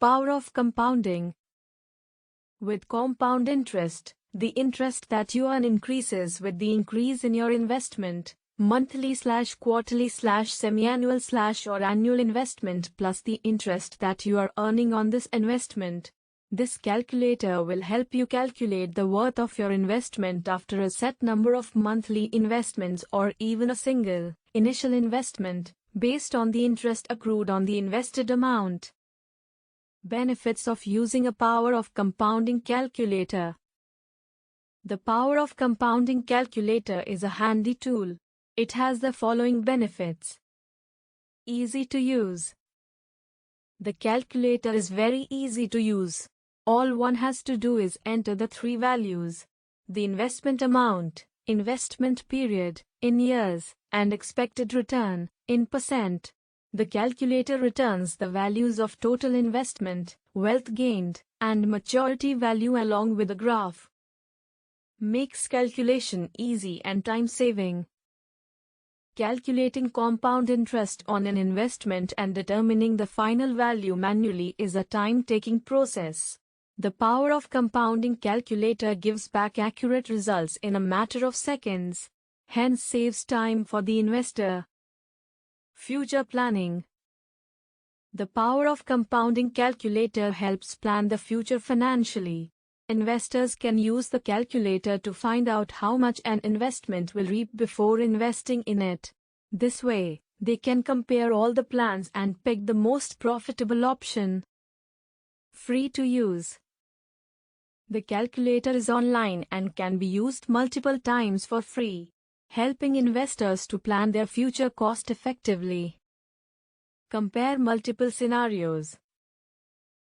Power of compounding. With compound interest, the interest that you earn increases with the increase in your investment, monthly/quarterly/semi-annual/or annual investment plus the interest that you are earning on this investment. This calculator will help you calculate the worth of your investment after a set number of monthly investments or even a single initial investment, based on the interest accrued on the invested amount. Benefits of using a power of compounding calculator. The power of compounding calculator is a handy tool. It has the following benefits. Easy to use. The calculator is very easy to use. All one has to do is enter the three values: the investment amount, investment period, in years, and expected return, in percent. The calculator returns the values of total investment, wealth gained, and maturity value along with a graph. Makes calculation easy and time-saving. Calculating compound interest on an investment and determining the final value manually is a time-taking process. The power of compounding calculator gives back accurate results in a matter of seconds, hence saves time for the investor. Future planning. The power of compounding calculator helps plan the future financially. Investors can use the calculator to find out how much an investment will reap before investing in it. This way, they can compare all the plans and pick the most profitable option. Free to use. The calculator is online and can be used multiple times for free, helping investors to plan their future cost-effectively. Compare multiple scenarios.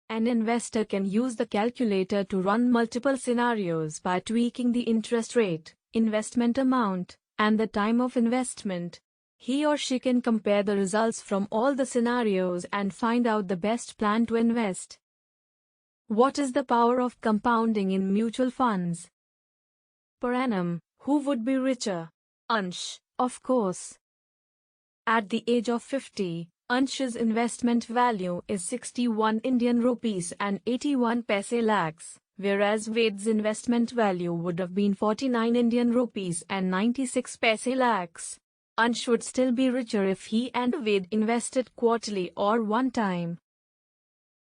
An investor can use the calculator to run multiple scenarios by tweaking the interest rate, investment amount, and the time of investment. He or she can compare the results from all the scenarios and find out the best plan to invest. What is the power of compounding in mutual funds? Per annum, who would be richer? Ansh, of course. At the age of 50, Ansh's investment value is 61 Indian rupees and 81 paise lakhs, whereas Ved's investment value would have been 49 Indian rupees and 96 paise lakhs. Ansh would still be richer if he and Ved invested quarterly or one time.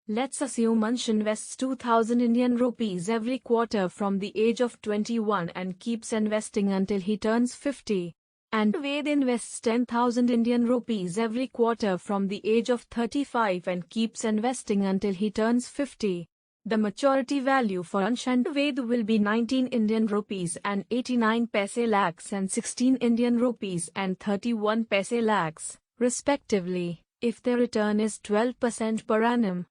Let's assume Ansh invests 2000 Indian rupees every quarter from the age of 21 and keeps investing until he turns 50. And Ved invests 10,000 Indian rupees every quarter from the age of 35 and keeps investing until he turns 50. The maturity value for Ansh and Ved will be 19 Indian rupees and 89 paise lakhs and 16 Indian rupees and 31 paise lakhs, respectively, if their return is 12% per annum.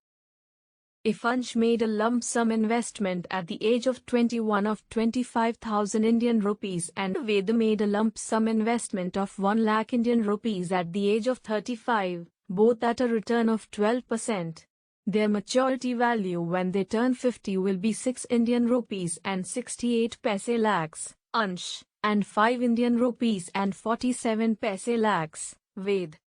If Ansh made a lump sum investment at the age of 21 of 25,000 Indian rupees and Ved made a lump sum investment of 1 lakh Indian rupees at the age of 35, both at a return of 12%, their maturity value when they turn 50 will be 6 Indian rupees and 68 paise lakhs, Ansh, and 5 Indian rupees and 47 paise lakhs, Ved.